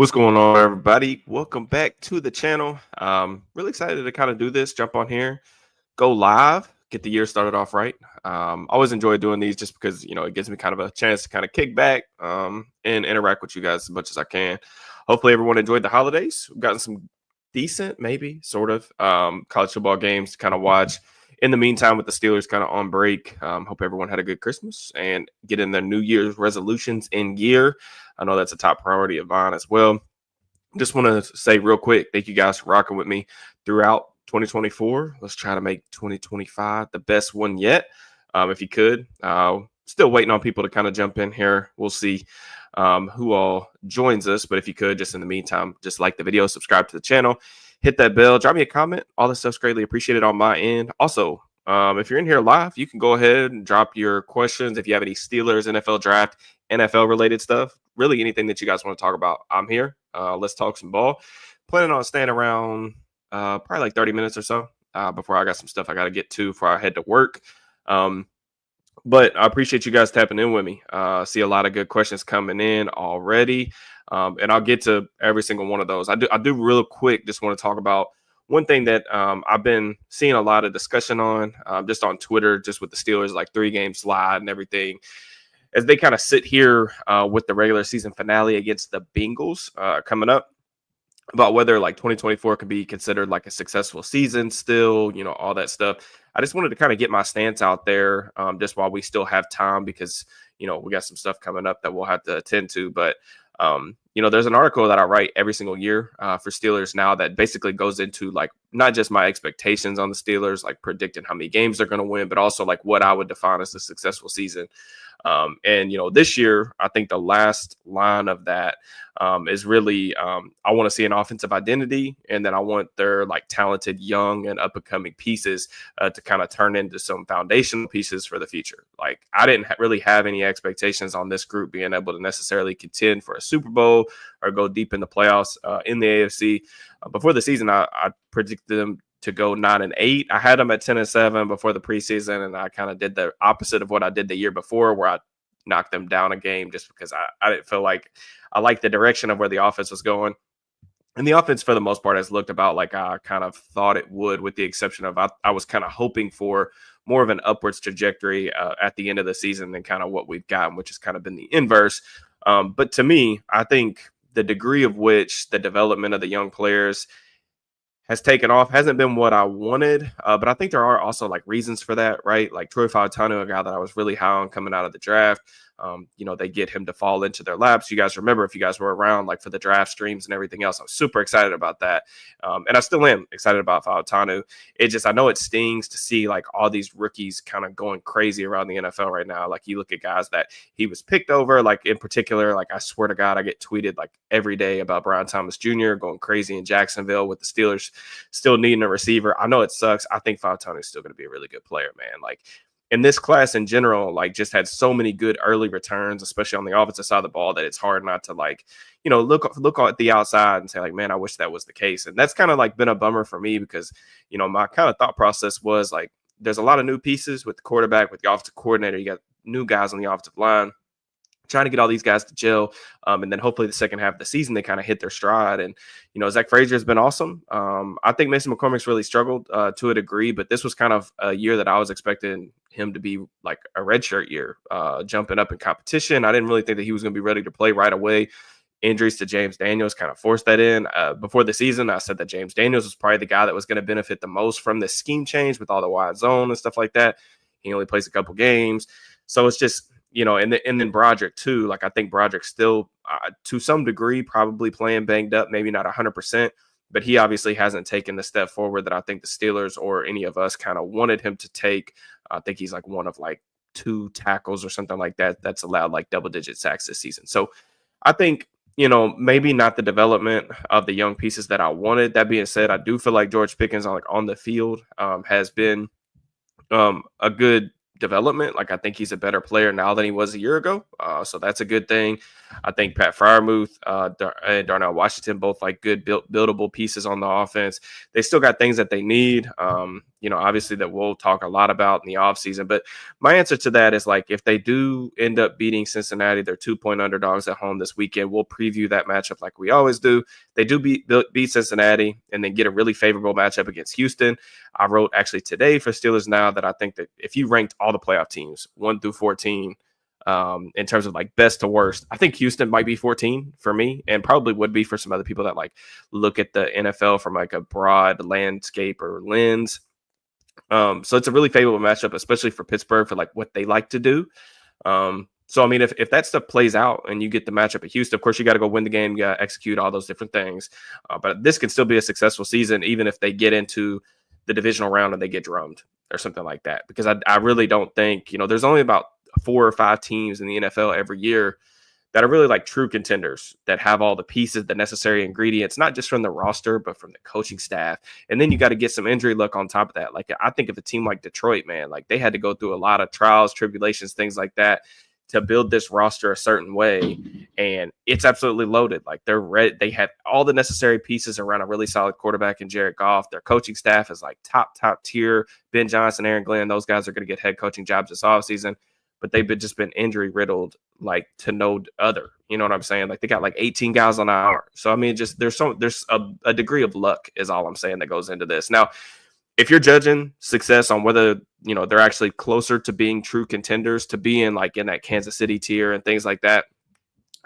What's going on, everybody? Welcome back to the channel. Really excited to kind of do this, jump on here, go live, get the year started off right. Always enjoy doing these just because, it gives me kind of a chance to kind of kick back and interact with you guys as much as I can. Hopefully everyone enjoyed the holidays. We've gotten some decent, maybe, sort of, college football games to kind of watch. In the meantime, with the Steelers kind of on break, hope everyone had a good Christmas and getting their New Year's resolutions in gear. I know that's a top priority of mine as well. Just want to say real quick, thank you guys for rocking with me throughout 2024. Let's try to make 2025 the best one yet. If you could, still waiting on people to kind of jump in here. We'll see who all joins us. But if you could, just in the meantime, just like the video, subscribe to the channel, hit that bell, drop me a comment. All this stuff's greatly appreciated on my end. Also, if you're in here live, you can go ahead and drop your questions. If you have any Steelers, NFL draft, NFL related stuff, really anything that you guys want to talk about, I'm here. Let's talk some ball. Planning on staying around probably like 30 minutes or so before I got some stuff I got to get to before I head to work. But I appreciate you guys tapping in with me. See a lot of good questions coming in already. And I'll get to every single one of those. I do real quick. Just want to talk about one thing that I've been seeing a lot of discussion on just on Twitter, just with the Steelers, like 3-game slide and everything, as they kind of sit here with the regular season finale against the Bengals coming up, about whether like 2024 could be considered like a successful season still, all that stuff. I just wanted to kind of get my stance out there just while we still have time, because, we got some stuff coming up that we'll have to attend to. But, there's an article that I write every single year for Steelers Now that basically goes into like not just my expectations on the Steelers, like predicting how many games they're going to win, but also like what I would define as a successful season. And this year, I think the last line of that is really I want to see an offensive identity, and then I want their like talented young and up and coming pieces to kind of turn into some foundational pieces for the future. Like I didn't really have any expectations on this group being able to necessarily contend for a Super Bowl or go deep in the playoffs in the AFC. Before the season, I predicted them to go 9-8. I had them at 10-7 before the preseason, and I kind of did the opposite of what I did the year before, where I knocked them down a game just because I didn't feel like I liked the direction of where the offense was going. And the offense, for the most part, has looked about like I kind of thought it would, with the exception of I was kind of hoping for more of an upwards trajectory at the end of the season than kind of what we've gotten, which has kind of been the inverse. But to me, I think the degree of which the development of the young players has taken off hasn't been what I wanted, but I think there are also like reasons for that, right? Like Troy Fautanu, a guy that I was really high on coming out of the draft. They get him to fall into their laps. You guys remember, if you guys were around, like for the draft streams and everything else, I was super excited about that. And I still am excited about Fautanu. I know it stings to see like all these rookies kind of going crazy around the NFL right now. Like you look at guys that he was picked over, like in particular, like I swear to God, I get tweeted like every day about Brian Thomas Jr. going crazy in Jacksonville with the Steelers still needing a receiver. I know it sucks. I think Fautanu is still going to be a really good player, man. Like, and this class in general, like just had so many good early returns, especially on the offensive side of the ball, that it's hard not to like, look at the outside and say like, man, I wish that was the case. And that's kind of like been a bummer for me because, my kind of thought process was like, there's a lot of new pieces with the quarterback, with the offensive coordinator. You got new guys on the offensive line, trying to get all these guys to gel. And then hopefully the second half of the season, they kind of hit their stride. And, Zach Frazier has been awesome. I think Mason McCormick's really struggled to a degree, but this was kind of a year that I was expecting him to be like a redshirt year, jumping up in competition. I didn't really think that he was going to be ready to play right away. Injuries to James Daniels kind of forced that in. Before the season, I said that James Daniels was probably the guy that was going to benefit the most from this scheme change with all the wide zone and stuff like that. He only plays a couple games. So it's just, and then Broderick too. Like I think Broderick still, to some degree, probably playing banged up, maybe not 100%, but he obviously hasn't taken the step forward that I think the Steelers or any of us kind of wanted him to take. I think he's like one of like 2 tackles or something like that that's allowed like double-digit sacks this season. So I think, maybe not the development of the young pieces that I wanted. That being said, I do feel like George Pickens on the field has been a good development. Like I think he's a better player now than he was a year ago. So that's a good thing. I think Pat Freiermuth and Darnell Washington, both like good buildable pieces on the offense. They still got things that they need. obviously that we'll talk a lot about in the offseason. But my answer to that is like, if they do end up beating Cincinnati, they're 2-point underdogs at home this weekend. We'll preview that matchup like we always do. They do beat Cincinnati and then get a really favorable matchup against Houston. I wrote actually today for Steelers Now that I think that if you ranked all the playoff teams 1 through 14, in terms of like best to worst, I think Houston might be 14 for me, and probably would be for some other people that like look at the NFL from like a broad landscape or lens. So it's a really favorable matchup, especially for Pittsburgh for like what they like to do. So I mean, if that stuff plays out and you get the matchup at Houston, of course you got to go win the game, you got to execute all those different things. But this can still be a successful season, even if they get into the divisional round and they get drummed or something like that. Because I really don't think, there's only about 4 or 5 teams in the NFL every year that are really like true contenders that have all the pieces, the necessary ingredients, not just from the roster, but from the coaching staff. And then you got to get some injury luck on top of that. Like I think of a team like Detroit, man, like they had to go through a lot of trials, tribulations, things like that to build this roster a certain way. And it's absolutely loaded. Like they're ready. They have all the necessary pieces around a really solid quarterback in Jared Goff. Their coaching staff is like top tier. Ben Johnson, Aaron Glenn, those guys are going to get head coaching jobs this offseason. But they've just been injury riddled, like to no other. You know what I'm saying? Like they got like 18 guys on IR. So I mean, just there's a degree of luck is all I'm saying that goes into this. Now, if you're judging success on whether they're actually closer to being true contenders, to being like in that Kansas City tier and things like that,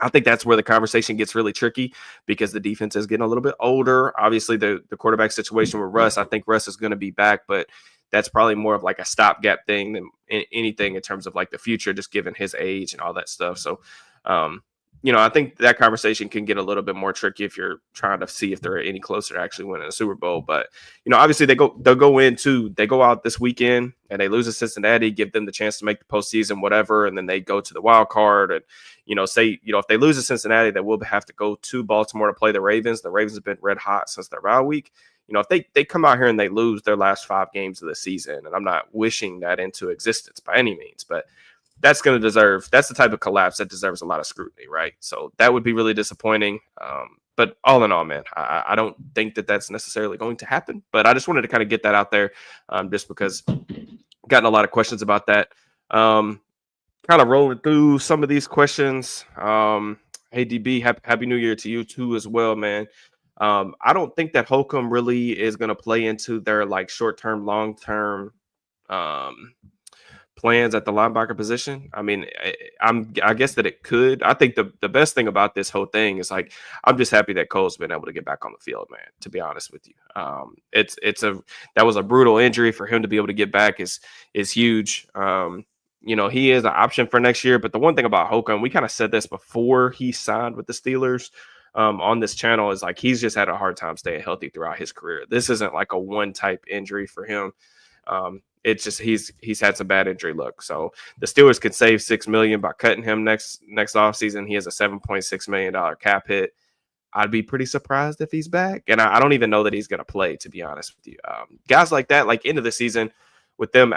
I think that's where the conversation gets really tricky because the defense is getting a little bit older. Obviously, the quarterback situation with Russ, I think Russ is going to be back, but that's probably more of like a stopgap thing than anything in terms of like the future, just given his age and all that stuff. So, I think that conversation can get a little bit more tricky if you're trying to see if they're any closer to actually winning a Super Bowl. But, obviously they'll go out this weekend and they lose to Cincinnati, give them the chance to make the postseason, whatever. And then they go to the wild card and, if they lose to Cincinnati, they will have to go to Baltimore to play the Ravens. The Ravens have been red hot since their bye week. If they come out here and they lose their last 5 games of the season, and I'm not wishing that into existence by any means, but that's the type of collapse that deserves a lot of scrutiny, right? So that would be really disappointing. But all in all, man, I don't think that that's necessarily going to happen, but I just wanted to kind of get that out there just because I've gotten a lot of questions about that. Kind of rolling through some of these questions. Hey, DB, happy New Year to you too as well, man. I don't think that Holcomb really is going to play into their like short-term, long-term plans at the linebacker position. I mean, I guess that it could. I think the best thing about this whole thing is like I'm just happy that Cole's been able to get back on the field, man. To be honest with you, that was a brutal injury. For him to be able to get back is huge. He is an option for next year. But the one thing about Holcomb, we kind of said this before he signed with the Steelers. On this channel is like he's just had a hard time staying healthy throughout his career. This isn't like a one type injury for him. It's just he's had some bad injury luck. So the Steelers could save $6 million by cutting him next offseason. He has a $7.6 million cap hit. I'd be pretty surprised if he's back, and I don't even know that he's going to play. To be honest with you, guys like that, like into the season, with them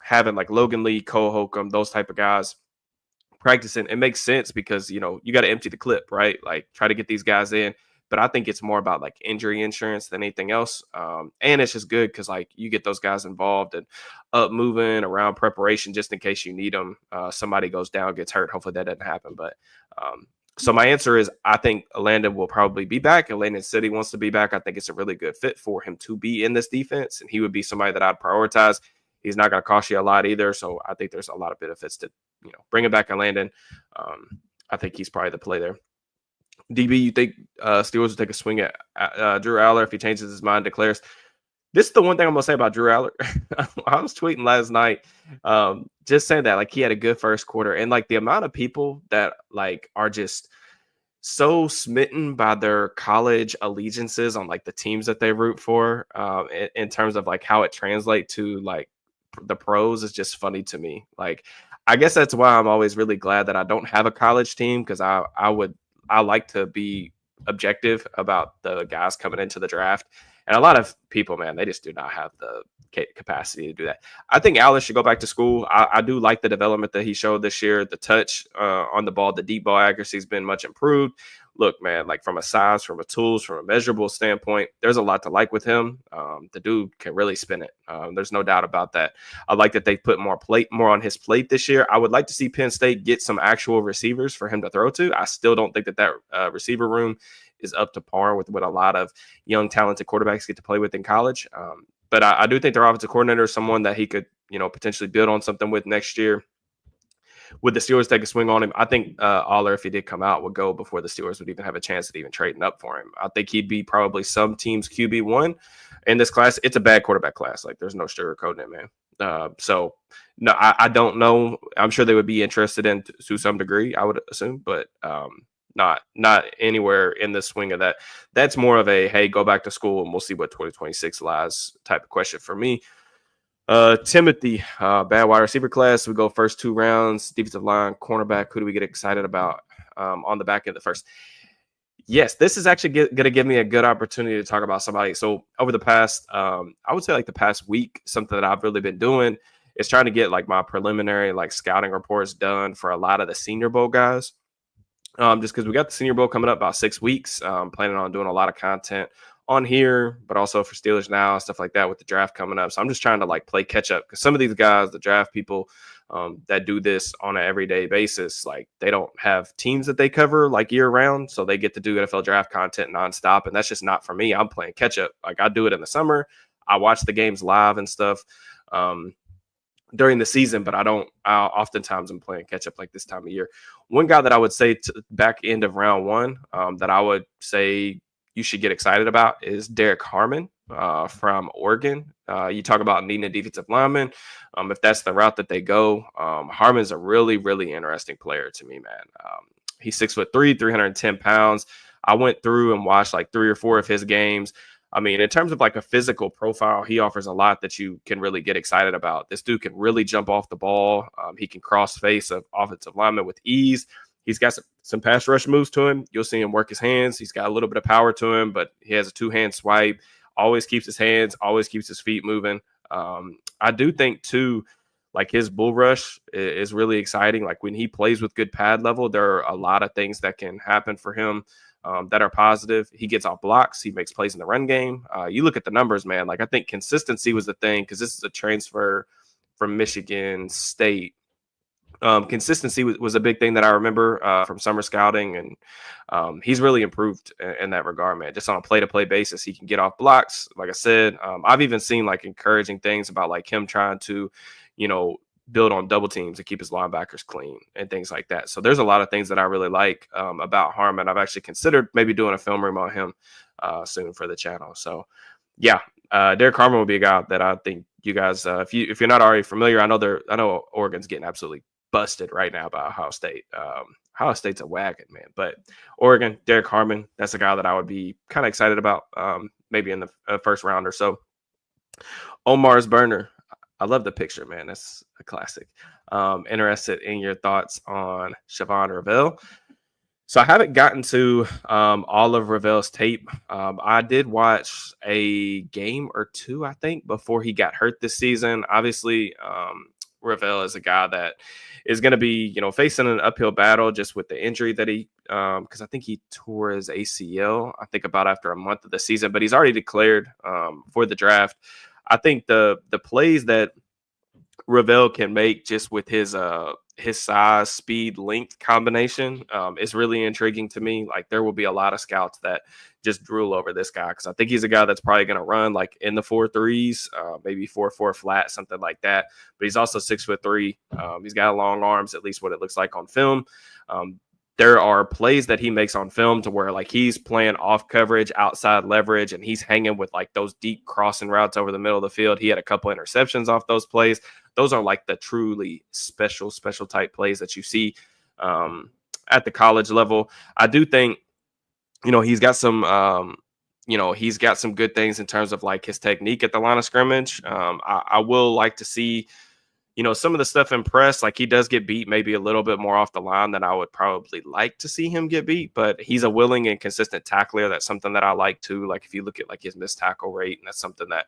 having like Logan Lee, Cole Holcomb, those type of guys practicing, it makes sense because you got to empty the clip, right? Like try to get these guys in. But I think it's more about like injury insurance than anything else. And it's just good because like you get those guys involved and up moving around preparation just in case you need them. Somebody goes down, gets hurt. Hopefully that doesn't happen. But so my answer is I think Landon will probably be back. Landon City wants to be back. I think it's a really good fit for him to be in this defense. And he would be somebody that I'd prioritize. He's not going to cost you a lot either. So I think there's a lot of benefits to, bringing back a Landon. I think he's probably the play there. DB, you think Steelers will take a swing at Drew Aller if he changes his mind, declares? This is the one thing I'm going to say about Drew Aller. I was tweeting last night just saying that, like, he had a good first quarter. And, like, the amount of people that, like, are just so smitten by their college allegiances on, like, the teams that they root for in terms of, like, how it translates to, like, the pros is just funny to me. Like, I guess that's why I'm always really glad that I don't have a college team because I like to be objective about the guys coming into the draft. And a lot of people, man, they just do not have the capacity to do that. I think Alice should go back to school. I do like the development that he showed this year. The touch on the ball, the deep ball accuracy has been much improved. look, man, like from a size, from a tools, from a measurable standpoint, there's a lot to like with him. The dude can really spin it. There's no doubt about that. I like that they put more on his plate this year. I would like to see Penn State get some actual receivers for him to throw to. I still don't think that receiver room is up to par with what a lot of young, talented quarterbacks get to play with in college. But I do think their offensive coordinator is someone that he could, potentially build on something with next year. Would the Steelers take a swing on him? I think Aller, if he did come out, would go before the Steelers would even have a chance at even trading up for him. I think he'd be probably some team's QB1 in this class. It's a bad quarterback class. Like, there's no sugarcoating it, man. So, no, I don't know. I'm sure they would be interested in to some degree, I would assume, but not anywhere in the swing of that. That's more of a, hey, go back to school and we'll see what 2026 lies type of question for me. Timothy, bad wide receiver class. We go first 2 rounds, defensive line, cornerback. Who do we get excited about on the back end of the first? Yes, this is actually going to give me a good opportunity to talk about somebody. So over the past, I would say like the past week, something that I've really been doing is trying to get like my preliminary like scouting reports done for a lot of the Senior Bowl guys. Just because we got the Senior Bowl coming up about 6 weeks. Planning on doing a lot of content on here, but also for Steelers Now, stuff like that with the draft coming up. So I'm just trying to like play catch up because some of these guys, the draft people that do this on an everyday basis, like they don't have teams that they cover like year round. So they get to do NFL draft content nonstop. And that's just not for me. I'm playing catch up. Like I do it in the summer. I watch the games live and stuff during the season, but oftentimes I'm playing catch up like this time of year. One guy that I would say back end of round 1 that I would say you should get excited about is Derek Harmon from Oregon. You talk about needing a defensive lineman. If that's the route that they go, Harmon's a really, really interesting player to me, man. He's 6'3", 310 pounds. I went through and watched like 3 or 4 of his games. I mean, in terms of like a physical profile, he offers a lot that you can really get excited about. This dude can really jump off the ball. He can cross face of offensive linemen with ease. He's got some pass rush moves to him. You'll see him work his hands. He's got a little bit of power to him, but he has a 2-hand swipe. Always keeps his hands, always keeps his feet moving. I do think, too, like his bull rush is really exciting. Like when he plays with good pad level, there are a lot of things that can happen for him that are positive. He gets off blocks. He makes plays in the run game. You look at the numbers, man. Like I think consistency was the thing because this is a transfer from Michigan State. Consistency was a big thing that I remember from summer scouting, and he's really improved in that regard, man. Just on a play-to-play basis, he can get off blocks. Like I said, I've even seen like encouraging things about like him trying to, build on double teams and keep his linebackers clean and things like that. So there's a lot of things that I really like about Harmon. I've actually considered maybe doing a film room on him soon for the channel. So yeah, Derek Harmon would be a guy that I think you guys, if you're not already familiar, I know Oregon's getting absolutely busted right now by Ohio State. Ohio State's a wagon, man. But Oregon, Derek Harmon, that's a guy that I would be kind of excited about maybe in the first round or so. Omar's Burner. I love the picture, man. That's a classic. Interested in your thoughts on Siobhan Ravel. So I haven't gotten to all of Ravel's tape. I did watch a game or 2, I think, before he got hurt this season. Obviously, Ravel is a guy that is going to be, facing an uphill battle just with the injury that he, because I think he tore his ACL, I think about after a month of the season, but he's already declared for the draft. I think the plays that Ravel can make just with his size, speed, length combination is really intriguing to me. Like there will be a lot of scouts that just drool over this guy because I think he's a guy that's probably going to run like in the 4.3s, maybe 4.4 flat, something like that. But he's also 6'3". He's got long arms, at least what it looks like on film. There are plays that he makes on film to where like he's playing off coverage, outside leverage, and he's hanging with like those deep crossing routes over the middle of the field. He had a couple interceptions off those plays. Those are like the truly special type plays that you see at the college level. I do think, he's got some, he's got some good things in terms of like his technique at the line of scrimmage. I will like to see, some of the stuff in press, like he does get beat maybe a little bit more off the line than I would probably like to see him get beat, but he's a willing and consistent tackler. That's something that I like too. Like if you look at like his missed tackle rate, and that's something that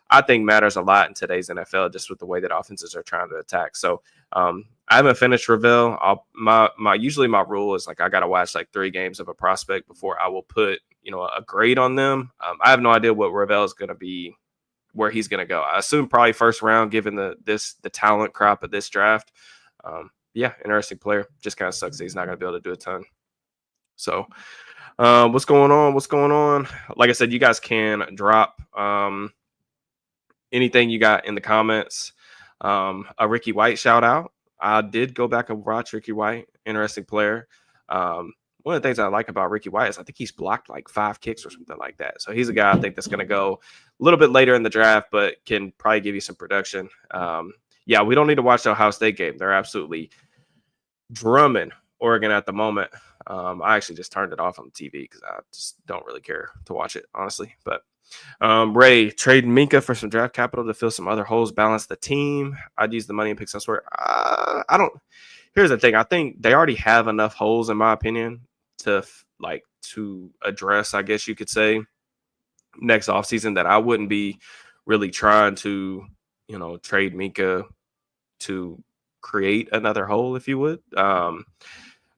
I think matters a lot in today's NFL, just with the way that offenses are trying to attack. So I haven't finished Vrabel. Usually my rule is like I got to watch like 3 games of a prospect before I will put a grade on them. I have no idea what Vrabel is going to be, where he's going to go. I assume probably first round, given the talent crop of this draft. Yeah, interesting player. Just kind of sucks that he's not going to be able to do a ton. So, what's going on? What's going on? Like I said, you guys can drop anything you got in the comments. A Ricky White shout out. I did go back and watch Ricky White. Interesting player. One of the things I like about Ricky White is I think he's blocked like 5 kicks or something like that. So he's a guy I think that's going to go a little bit later in the draft, but can probably give you some production. Yeah, we don't need to watch the Ohio State game. They're absolutely drumming Oregon at the moment. I actually just turned it off on the TV because I just don't really care to watch it, honestly. But Ray, trade Minkah for some draft capital to fill some other holes, balance the team. I'd use the money and pick elsewhere. I don't. Here's the thing. I think they already have enough holes, in my opinion, to address, I guess you could say, next offseason, that I wouldn't be really trying to, trade Minkah to create another hole, if you would. I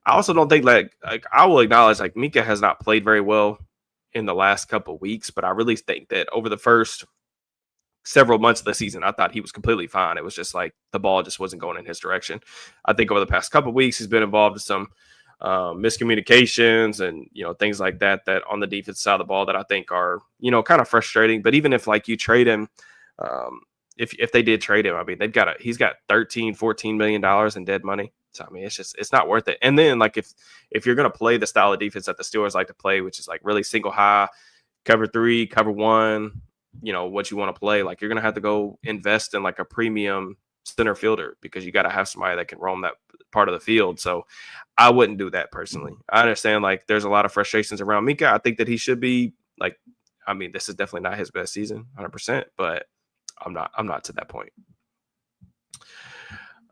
also don't think like I will acknowledge like Minkah has not played very well in the last couple of weeks, but I really think that over the first several months of the season, I thought he was completely fine. It was just like the ball just wasn't going in his direction. I think over the past couple of weeks, he's been involved in some miscommunications and things like that on the defense side of the ball that I think are kind of frustrating. But even if like you trade him, if they did trade him, I mean he's got $13-14 million in dead money. So I mean it's not worth it. And then like if you're going to play the style of defense that the Steelers like to play, which is like really single high, cover 3, cover 1, what you want to play, like you're going to have to go invest in like a premium center fielder because you got to have somebody that can roam that part of the field. So I wouldn't do that personally. I understand like there's a lot of frustrations around Minkah. I think that he should be like, I mean, this is definitely not his best season, 100%, but I'm not to that point.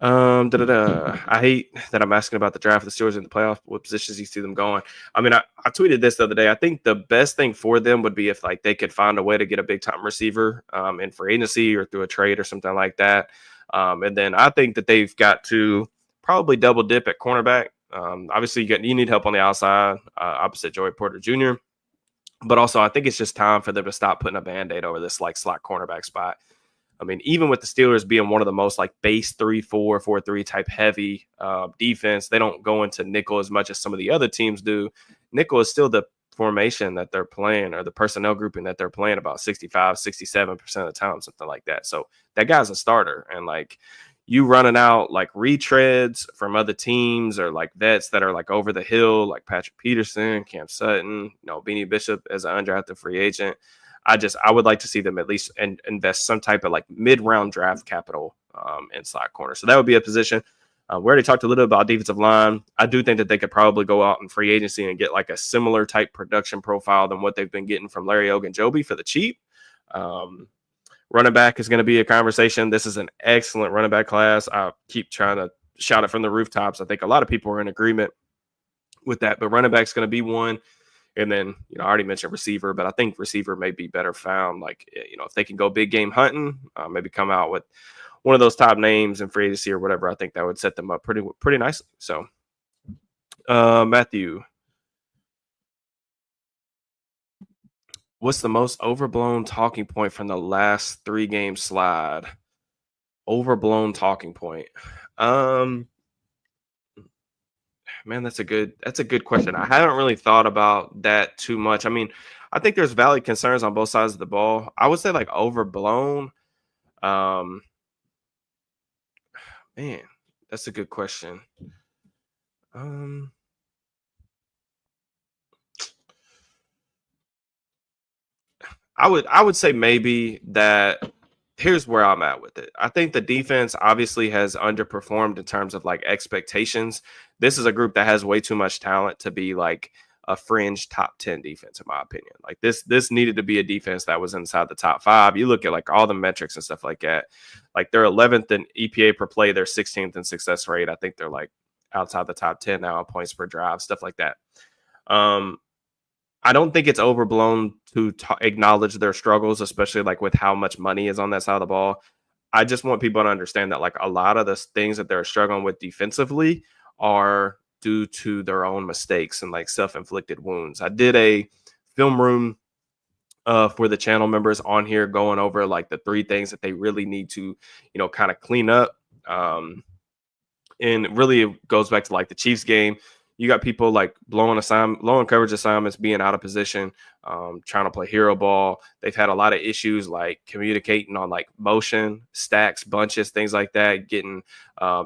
I hate that I'm asking about the draft of the Steelers in the playoff. What positions you see them going? I mean, I tweeted this the other day. I think the best thing for them would be if like they could find a way to get a big time receiver in free agency or through a trade or something like that. And then I think that they've got to probably double dip at cornerback. Obviously, you need help on the outside, opposite Joey Porter Jr. But also, I think it's just time for them to stop putting a Band-Aid over this like slot cornerback spot. I mean, even with the Steelers being one of the most like base 3-4, 4-3 type heavy defense, they don't go into nickel as much as some of the other teams do. Nickel is still the formation that they're playing, or the personnel grouping that they're playing about 65, 67% of the time, something like that. So that guy's a starter. And like you running out like retreads from other teams or like vets that are like over the hill, like Patrick Peterson, Cam Sutton, Beanie Bishop as an undrafted free agent. I would like to see them at least invest some type of like mid-round draft capital in slot corner. So that would be a position. We already talked a little about defensive line. I do think that they could probably go out in free agency and get like a similar type production profile than what they've been getting from Larry Ogunjobi for the cheap. Running back is going to be a conversation. This is an excellent running back class. I keep trying to shout it from the rooftops. I think a lot of people are in agreement with that, but running back is going to be one. And then, I already mentioned receiver, but I think receiver may be better found. Like, if they can go big game hunting, maybe come out with one of those top names in free agency or whatever, I think that would set them up pretty nicely. So, Matthew, what's the most overblown talking point from the last 3-game slide? Overblown talking point. Man, that's a good question. I haven't really thought about that too much. I mean, I think there's valid concerns on both sides of the ball. I would say like overblown. Man, that's a good question. I would say maybe that. Here's where I'm at with it. I think the defense obviously has underperformed in terms of like expectations. This is a group that has way too much talent to be like a fringe top 10 defense, in my opinion. Like this needed to be a defense that was inside the top 5. You look at like all the metrics and stuff like that. Like they're 11th in EPA per play. They're 16th in success rate. I think they're like outside the top 10 now on points per drive, stuff like that. I don't think it's overblown to acknowledge their struggles, especially like with how much money is on that side of the ball. I just want people to understand that like a lot of the things that they're struggling with defensively are due to their own mistakes and like self-inflicted wounds. I did a film room for the channel members on here going over like the 3 things that they really need to, kind of clean up. And really it goes back to like the Chiefs game. You got people like blowing coverage assignments, being out of position, trying to play hero ball. They've had a lot of issues like communicating on like motion, stacks, bunches, things like that.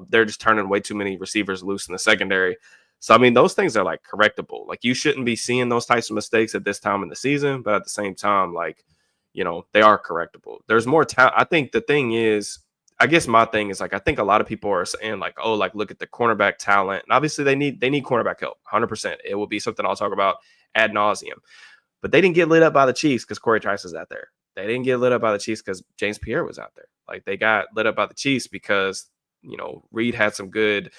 They're just turning way too many receivers loose in the secondary. So I mean, those things are like correctable. Like you shouldn't be seeing those types of mistakes at this time in the season, but at the same time, like they are correctable. There's more talent. I think the thing is, I guess my thing is like I think a lot of people are saying like, oh, like look at the cornerback talent, and obviously they need cornerback help, 100%. It will be something I'll talk about ad nauseum. But they didn't get lit up by the Chiefs because Corey Trice was out there. They didn't get lit up by the Chiefs because James Pierre was out there. Like they got lit up by the Chiefs because Reed had some good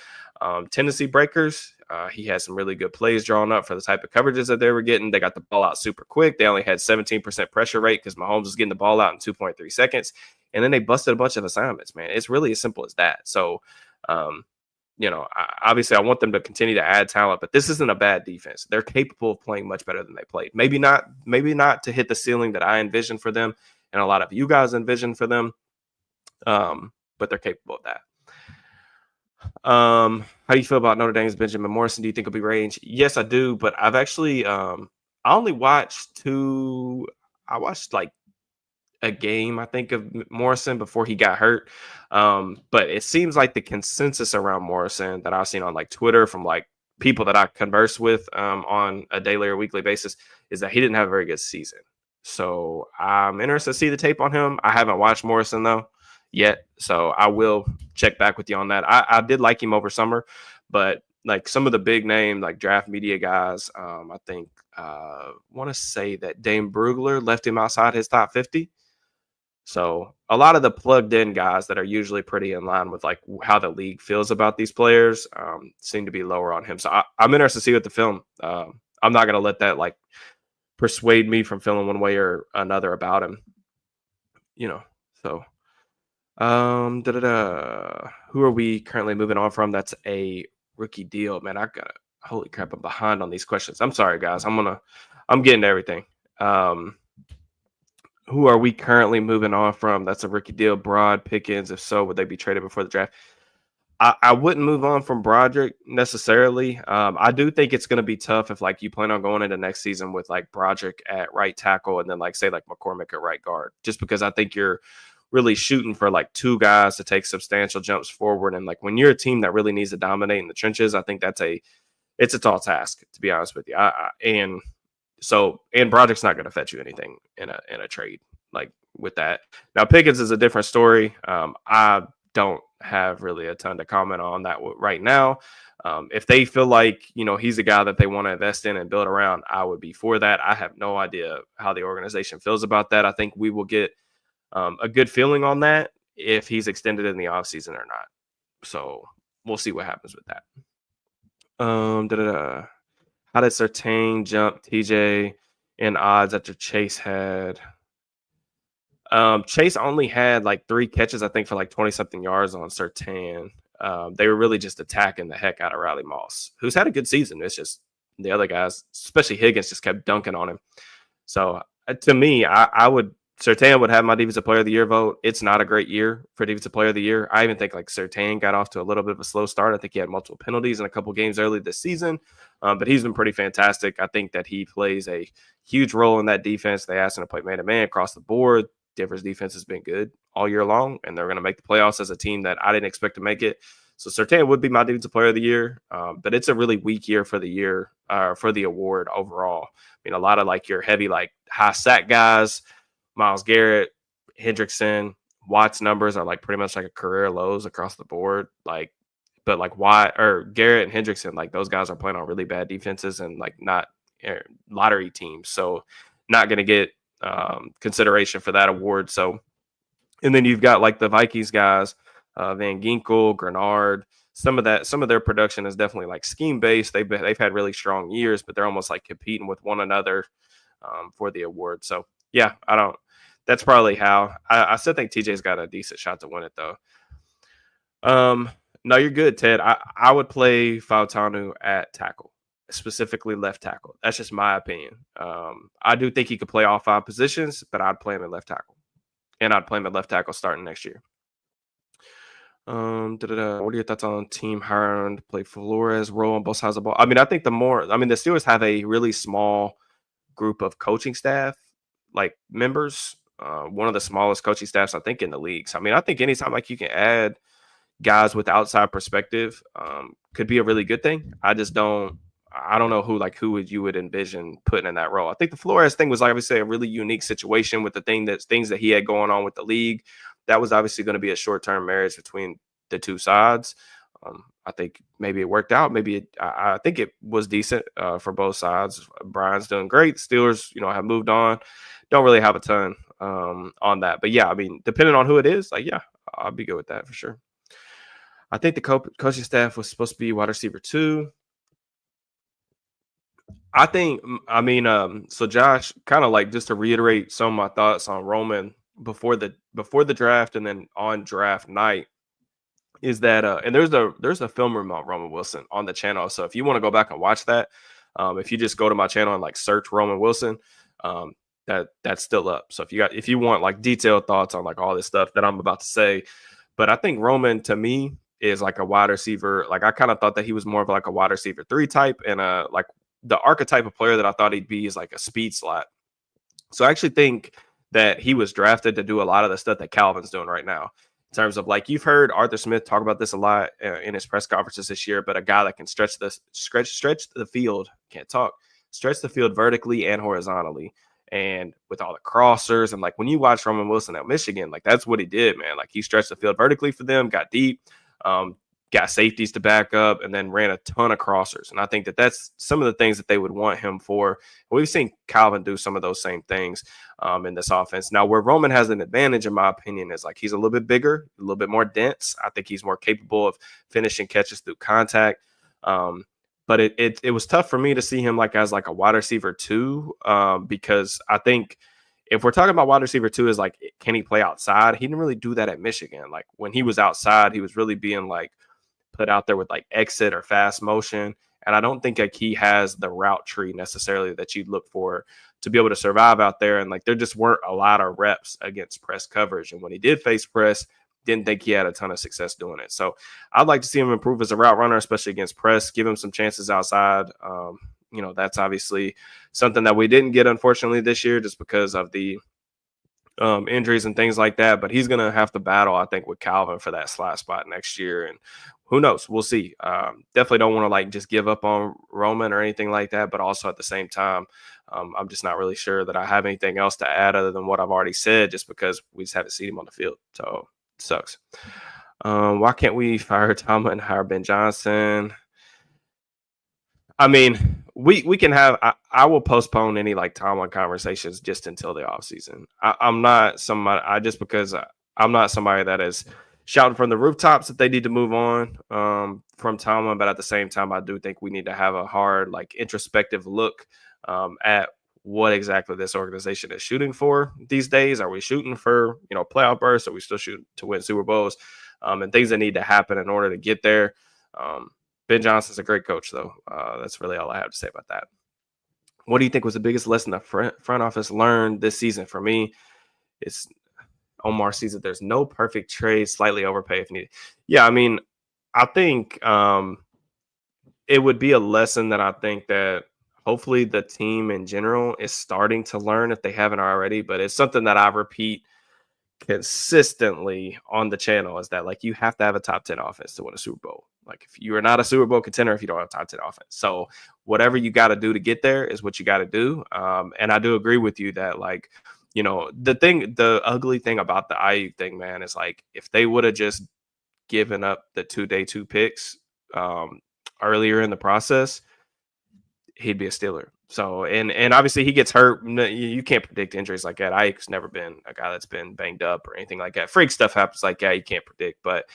tendency breakers. He had some really good plays drawn up for the type of coverages that they were getting. They got the ball out super quick. They only had 17% pressure rate because Mahomes was getting the ball out in 2.3 seconds. And then they busted a bunch of assignments, man. It's really as simple as that. So, obviously I want them to continue to add talent, but this isn't a bad defense. They're capable of playing much better than they played. Maybe not to hit the ceiling that I envisioned for them and a lot of you guys envisioned for them. But they're capable of that. How do you feel about Notre Dame's Benjamin Morrison? Do you think he'll be range? Yes, I do, but I've actually I only watched like a game, I think, of Morrison before he got hurt. But it seems like the consensus around Morrison that I've seen on like Twitter from like people that I converse with on a daily or weekly basis is that he didn't have a very good season. So I'm interested to see the tape on him. I haven't watched Morrison though yet, so I will check back with you on that. I did like him over summer, but like some of the big name like draft media guys, I think want to say that Dane Brugler left him outside his top 50. So a lot of the plugged in guys that are usually pretty in line with like how the league feels about these players seem to be lower on him. So I'm interested to see what the film. I'm not going to let that like persuade me from feeling one way or another about him. So who are we currently moving on from? That's a rookie deal, man. Holy crap, I'm behind on these questions. I'm sorry, guys. I'm getting to everything. Who are we currently moving on from? That's a rookie deal. Broad, Pickens. If so, would they be traded before the draft? I wouldn't move on from Broderick necessarily. I do think it's going to be tough if like you plan on going into next season with like Broderick at right tackle and then like say like McCormick at right guard, just because I think you're really shooting for like 2 guys to take substantial jumps forward. And like when you're a team that really needs to dominate in the trenches, I think it's a tall task, to be honest with you. And Broderick's not going to fetch you anything in a trade like with that. Now Pickens is a different story. I don't have really a ton to comment on that right now. If they feel like he's a guy that they want to invest in and build around, I would be for that. I have no idea how the organization feels about that. I think we will get a good feeling on that if he's extended in the offseason or not. So we'll see what happens with that. How did Surtain jump TJ in odds after Chase had? Chase only had like 3 catches, I think, for like 20-something yards on Surtain. They were really just attacking the heck out of Riley Moss, who's had a good season. It's just the other guys, especially Higgins, just kept dunking on him. So to me, Surtain would have my Defensive Player of the Year vote. It's not a great year for Defensive Player of the Year. I even think like Surtain got off to a little bit of a slow start. I think he had multiple penalties in a couple games early this season, but he's been pretty fantastic. I think that he plays a huge role in that defense. They asked him to play man-to-man across the board. Denver's defense has been good all year long, and they're going to make the playoffs as a team that I didn't expect to make it. So Surtain would be my Defensive Player of the Year, but it's a really weak year for the award overall. I mean, a lot of like your heavy, like high sack guys, Myles Garrett, Hendrickson, Watt's numbers are like pretty much like a career lows across the board. But Watt or Garrett and Hendrickson, like those guys are playing on really bad defenses and like not lottery teams, so not going to get consideration for that award. So, and then you've got like the Vikings guys, Van Ginkel, Grenard, some of their production is definitely like scheme based. They've had really strong years, but they're almost like competing with one another for the award. So yeah, I don't. That's probably how. I still think TJ's got a decent shot to win it though. No, you're good, Ted. I would play Fautanu at tackle, specifically left tackle. That's just my opinion. I do think he could play all 5 positions, but I'd play him at left tackle, and I'd play him at left tackle starting next year. What are your thoughts on team hiring to play Flores role on both sides of the ball? I mean, I think the Steelers have a really small group of coaching staff, like members. One of the smallest coaching staffs I think in the league. So I mean, I think anytime like you can add guys with outside perspective could be a really good thing. I don't know who you would envision putting in that role. I think the Flores thing was obviously a really unique situation with things that he had going on with the league. That was obviously going to be a short-term marriage between the two sides. I think maybe it worked out. I think it was decent for both sides. Brian's doing great. Steelers, have moved on. Don't really have a ton on that. But yeah, I mean, depending on who it is, I'll be good with that for sure. I think the coaching staff was supposed to be wide receiver 2. So Josh, kind of like just to reiterate some of my thoughts on Roman before the draft and then on draft night is that and there's a film room on Roman Wilson on the channel. So if you want to go back and watch that, if you just go to my channel and like search Roman Wilson, that's still up. So if you want like detailed thoughts on like all this stuff that I'm about to say, but I think Roman to me is like a wide receiver. Like I kind of thought that he was more of like a wide receiver 3 type, and like the archetype of player that I thought he'd be is like a speed slot. So I actually think that he was drafted to do a lot of the stuff that Calvin's doing right now. In terms of like you've heard Arthur Smith talk about this a lot in his press conferences this year, but a guy that can stretch the field, stretch the field vertically and horizontally. And with all the crossers and like when you watch Roman Wilson at Michigan, like that's what he did, man. Like he stretched the field vertically for them, got deep, got safeties to back up, and then ran a ton of crossers. And I think that that's some of the things that they would want him for. We've seen Calvin do some of those same things in this offense. Now, where Roman has an advantage, in my opinion, is like he's a little bit bigger, a little bit more dense. I think he's more capable of finishing catches through contact. But it was tough for me to see him like as like a wide receiver 2 because I think if we're talking about wide receiver 2 is like, can he play outside? He didn't really do that at Michigan. Like when he was outside, he was really being like put out there with like exit or fast motion. And I don't think like he has the route tree necessarily that you'd look for to be able to survive out there. And like there just weren't a lot of reps against press coverage. And when he did face press, didn't think he had a ton of success doing it. So I'd like to see him improve as a route runner, especially against press, give him some chances outside. That's obviously something that we didn't get, unfortunately, this year just because of the injuries and things like that. But he's going to have to battle, I think, with Calvin for that slot spot next year. And who knows? We'll see. Definitely don't want to like just give up on Roman or anything like that. But also at the same time, I'm just not really sure that I have anything else to add other than what I've already said, just because we just haven't seen him on the field. So it sucks. Why can't we fire Tomlin and hire Ben Johnson? I mean, we can have. I will postpone any like Tomlin conversations just until the offseason. I'm not somebody. Because I'm not somebody that is shouting from the rooftops that they need to move on from Tomlin. But at the same time, I do think we need to have a hard, like, introspective look at what exactly this organization is shooting for these days. Are we shooting for playoff berths? Are we still shooting to win Super Bowls? And things that need to happen in order to get there. Ben Johnson's a great coach, though. That's really all I have to say about that. What do you think was the biggest lesson the front office learned this season? For me, it's Omar sees that there's no perfect trade, slightly overpay if needed. Yeah, I mean, I think it would be a lesson that I think that hopefully the team in general is starting to learn if they haven't already. But it's something that I repeat consistently on the channel, is that like you have to have a top 10 offense to win a Super Bowl. Like if you are not a Super Bowl contender if you don't have top 10 offense. So whatever you got to do to get there is what you got to do. And I do agree with you that like, the ugly thing about the Ayuk thing, man, is like if they would have just given up the 2-day 2 picks earlier in the process, he'd be a Steeler. So, and obviously he gets hurt. You can't predict injuries like that. Ayuk's never been a guy that's been banged up or anything like that. Freak stuff happens like that. You can't predict. But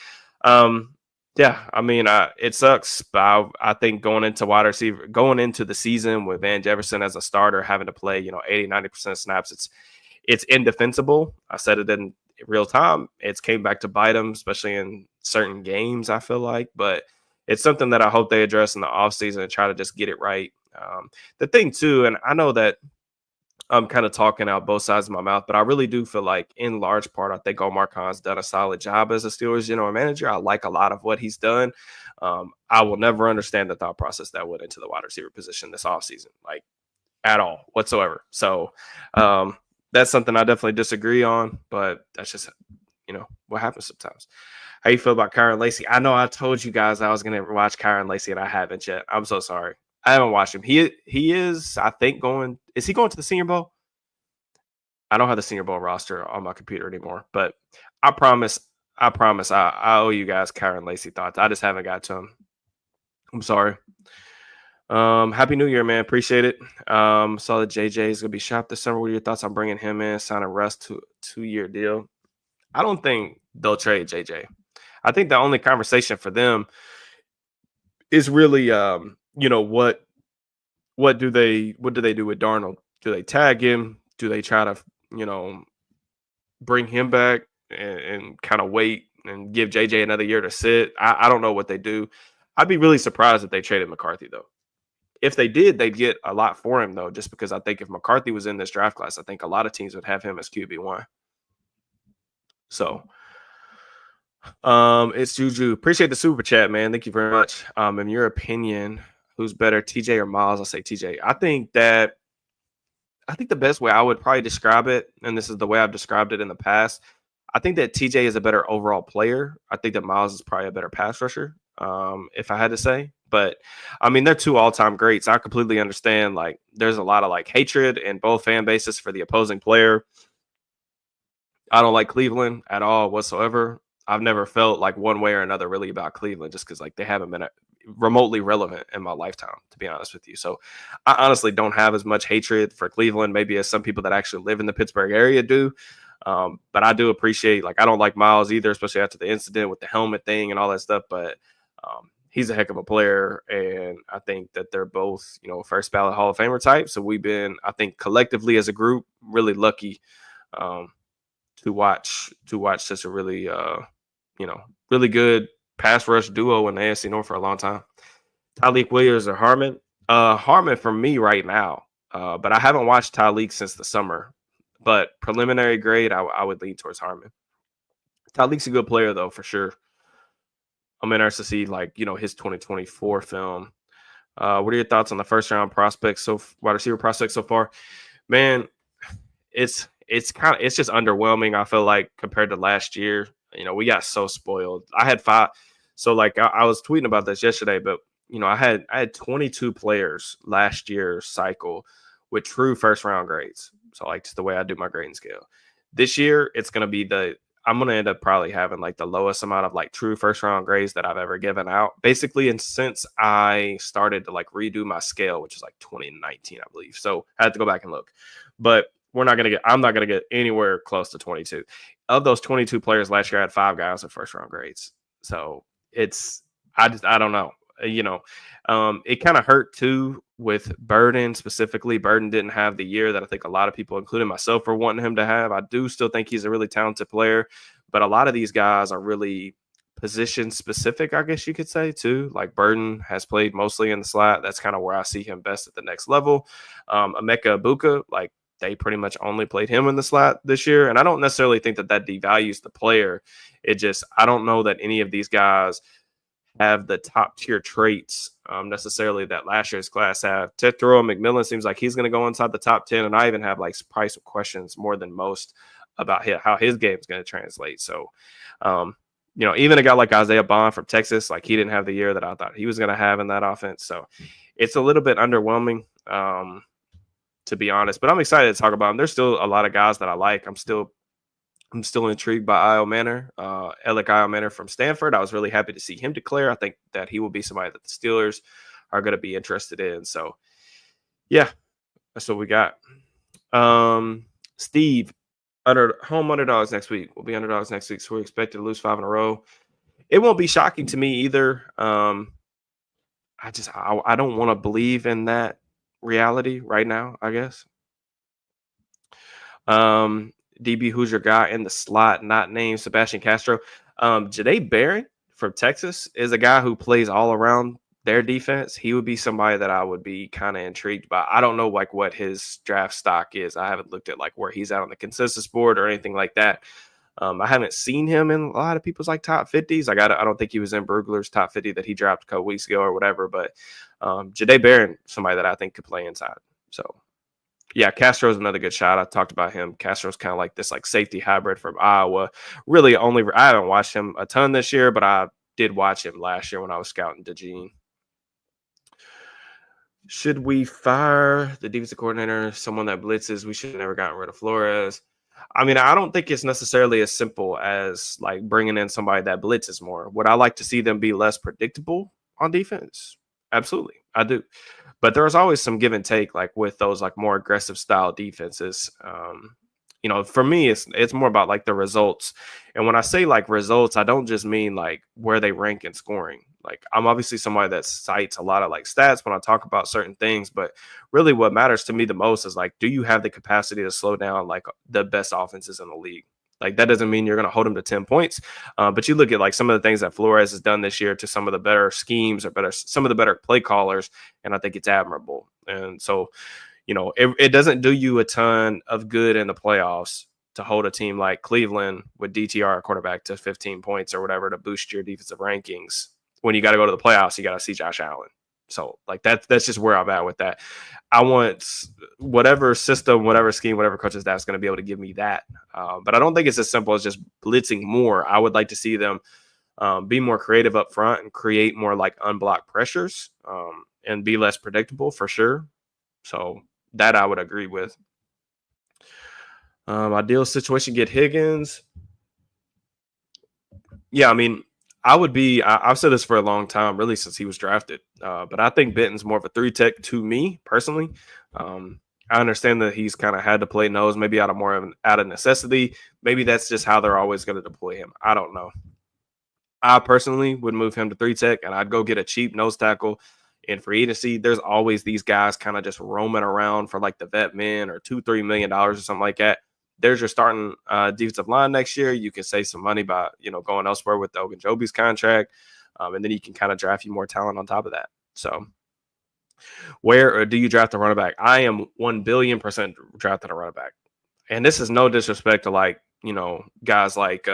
Yeah, I mean, it sucks, but I think going into the season with Van Jefferson as a starter, having to play, 80, 90% of snaps, it's indefensible. I said it in real time. It's came back to bite them, especially in certain games, I feel like. But it's something that I hope they address in the offseason and try to just get it right. The thing, too, and I know that I'm kind of talking out both sides of my mouth, but I really do feel like, in large part, I think Omar Khan's done a solid job as a Steelers general manager. I like a lot of what he's done. I will never understand the thought process that went into the wide receiver position this offseason, like at all whatsoever. So that's something I definitely disagree on, but that's just, what happens sometimes. How you feel about Kyron Lacy? I know I told you guys I was going to watch Kyron Lacy, and I haven't yet. I'm so sorry. I haven't watched him. He is, I think, going. Is he going to the Senior Bowl? I don't have the Senior Bowl roster on my computer anymore, but I promise, I owe you guys Kyron Lacy thoughts. I just haven't got to him. I'm sorry. Happy New Year, man. Appreciate it. Saw that JJ is gonna be shopped this summer. What are your thoughts on bringing him in, signing Russ to a 2-year deal? I don't think they'll trade JJ. I think the only conversation for them is really, what do they do with Darnold? Do they tag him? Do they try to, you know, bring him back and kind of wait and give JJ another year to sit? I don't know what they do. I'd be really surprised if they traded McCarthy though. If they did, they'd get a lot for him though, just because I think if McCarthy was in this draft class, I think a lot of teams would have him as QB1. So it's Juju. Appreciate the super chat, man. Thank you very much. In your opinion, who's better, TJ or Miles? I'll say TJ. I think the best way I would probably describe it, and this is the way I've described it in the past, I think that TJ is a better overall player. I think that Miles is probably a better pass rusher, if I had to say. But I mean, they're two all-time greats. I completely understand. Like, there's a lot of like hatred in both fan bases for the opposing player. I don't like Cleveland at all whatsoever. I've never felt like one way or another really about Cleveland, just because like they haven't been remotely relevant in my lifetime, to be honest with you. So I honestly don't have as much hatred for Cleveland, maybe as some people that actually live in the Pittsburgh area do. But I do appreciate, like, I don't like Miles either, especially after the incident with the helmet thing and all that stuff. But he's a heck of a player, and I think that they're both, first ballot Hall of Famer type. So we've been, I think, collectively as a group, really lucky to watch such a really, really good pass rush duo in the AFC North for a long time. Tyleek Williams or Harmon? Harmon for me right now, but I haven't watched Tyleek since the summer. But preliminary grade, I would lean towards Harmon. Tyleek's a good player though, for sure. I'm interested to see his 2024 film. What are your thoughts on the first round prospects, wide receiver prospects so far? Man, it's just underwhelming. I feel like compared to last year, we got so spoiled. I had 5. So I was tweeting about this yesterday, but I had 22 players last year's cycle with true first round grades. So just the way I do my grading scale. This year, it's going to be I'm going to end up probably having the lowest amount of true first round grades that I've ever given out. Basically, and since I started to redo my scale, which is 2019, I believe. So I had to go back and look. But I'm not going to get anywhere close to 22. Of those 22 players last year, I had 5 guys with first round grades. So I don't know. It kind of hurt too with Burden specifically. Burden didn't have the year that I think a lot of people, including myself, were wanting him to have. I do still think he's a really talented player, but a lot of these guys are really position specific, I guess you could say, too. Like Burden has played mostly in the slot. That's kind of where I see him best at the next level. Emeka Ibuka, they pretty much only played him in the slot this year. And I don't necessarily think that devalues the player. I don't know that any of these guys have the top tier traits necessarily that last year's class have. Tetro McMillan seems like he's going to go inside the top 10. And I even have probably some questions more than most about how his game is going to translate. So, even a guy like Isaiah Bond from Texas, he didn't have the year that I thought he was going to have in that offense. So it's a little bit underwhelming, to be honest, but I'm excited to talk about him. There's still a lot of guys that I like. I'm still intrigued by Alec Manor from Stanford. I was really happy to see him declare. I think that he will be somebody that the Steelers are going to be interested in. So, yeah, that's what we got. Steve, home underdogs next week. We'll be underdogs next week, so we're expected to lose 5 in a row. it won't be shocking to me either. I don't want to believe in that reality right now, I guess. DB, who's your guy in the slot, not named Sebastian Castro? Janae Barron from Texas is a guy who plays all around their defense. He would be somebody that I would be kind of intrigued by. I don't know like what his draft stock is. I haven't looked at like where he's at on the consensus board or anything like that. I haven't seen him in a lot of people's like top 50s. Like I don't think he was in Brugler's top 50 that he dropped a couple weeks ago or whatever. But Janae Barron, somebody that I think could play inside. So yeah, Castro's another good shot. I talked about him. Castro's kind of like this like safety hybrid from Iowa. Really I haven't watched him a ton this year, but I did watch him last year when I was scouting DeGene. Should we fire the defensive coordinator, someone that blitzes? We should have never gotten rid of Flores. I mean, I don't think it's necessarily as simple as like bringing in somebody that blitzes more. Would I like to see them be less predictable on defense? Absolutely, I do. But there's always some give and take, like with those like more aggressive style defenses. For me, it's more about like the results. And when I say like results, I don't just mean like where they rank in scoring. Like I'm obviously somebody that cites a lot of like stats when I talk about certain things, but really what matters to me the most is like, do you have the capacity to slow down like the best offenses in the league? Like that doesn't mean you're going to hold them to 10 points, but you look at like some of the things that Flores has done this year to some of the better schemes or some of the better play callers, and I think it's admirable. And so, it doesn't do you a ton of good in the playoffs to hold a team like Cleveland with DTR quarterback to 15 points or whatever to boost your defensive rankings. When you got to go to the playoffs, you got to see Josh Allen. So like that's just where I'm at with that. I want whatever system, whatever scheme, whatever coaching staff is going to be able to give me that. But I don't think it's as simple as just blitzing more. I would like to see them be more creative up front and create more like unblocked pressures and be less predictable for sure. So that I would agree with. Ideal situation, get Higgins. Yeah, I mean, I've said this for a long time, really since he was drafted. But I think Benton's more of a 3-tech to me personally. I understand that he's kind of had to play nose, maybe out of necessity. Maybe that's just how they're always going to deploy him. I don't know. I personally would move him to 3-tech, and I'd go get a cheap nose tackle. In free agency, there's always these guys kind of just roaming around for like the vet men or $2-3 million or something like that. There's your starting defensive line next year. You can save some money by going elsewhere with the Ogunjobi's contract, and then you can kind of draft you more talent on top of that. So, where do you draft a running back? I am 1,000,000,000% drafting a running back, and this is no disrespect to like guys like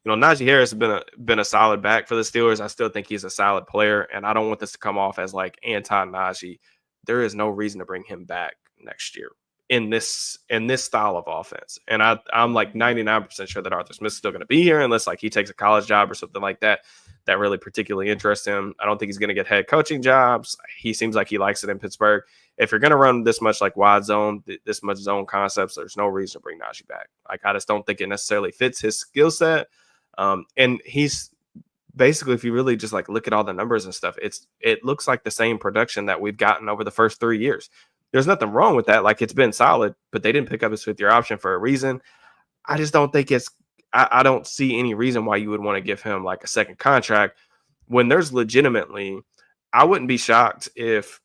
Najee Harris has been a solid back for the Steelers. I still think he's a solid player, and I don't want this to come off as like anti-Najee. There is no reason to bring him back next year in this style of offense. And I'm like 99% sure that Arthur Smith's still going to be here unless like he takes a college job or something like that really particularly interests him. I don't think he's going to get head coaching jobs. He seems like he likes it in Pittsburgh. If you're going to run this much like wide zone, this much zone concepts, there's no reason to bring Najee back. Like I just don't think it necessarily fits his skill set. And he's basically, if you really just like look at all the numbers and stuff, it looks like the same production that we've gotten over the first 3 years. There's nothing wrong with that. Like it's been solid, but they didn't pick up his 5th-year option for a reason. I just don't think I don't see any reason why you would want to give him like a second contract when there's legitimately, I wouldn't be shocked if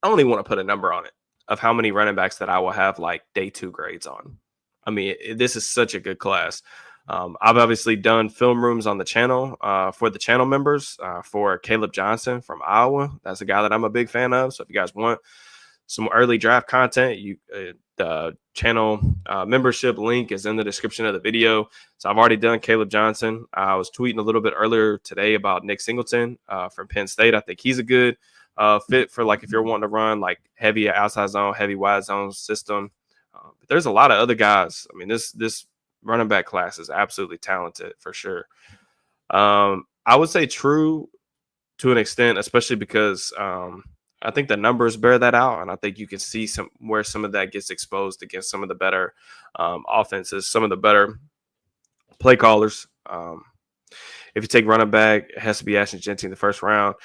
I don't even want to put a number on it of how many running backs that I will have like day 2 grades on. I mean, this is such a good class. I've obviously done film rooms on the channel for the channel members for Caleb Johnson from Iowa. That's a guy that I'm a big fan of. So if you guys want some early draft content, the channel membership link is in the description of the video. So I've already done Caleb Johnson. I was tweeting a little bit earlier today about Nick Singleton from Penn State. I think he's a good fit for like if you're wanting to run like heavy outside zone, heavy wide zone system. But there's a lot of other guys. I mean, this running back class is absolutely talented for sure. I would say true to an extent, especially because I think the numbers bear that out, and I think you can see where some of that gets exposed against some of the better offenses, some of the better play callers. If you take running back, it has to be Ashton Jeanty in the first round.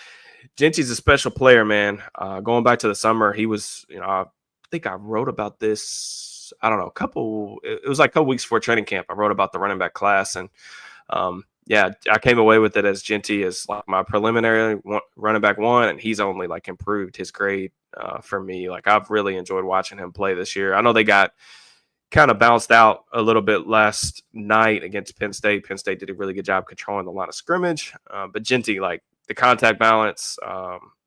Jeanty's a special player, man. Going back to the summer, he was, I think I wrote about this. I don't know, it was like a couple weeks before training camp. I wrote about the running back class, and yeah, I came away with it as Genty as like my preliminary running back one, and he's only like improved his grade for me. Like I've really enjoyed watching him play this year. I know they got kind of bounced out a little bit last night against Penn State. Penn State did a really good job controlling the line of scrimmage, but Genty, like the contact balance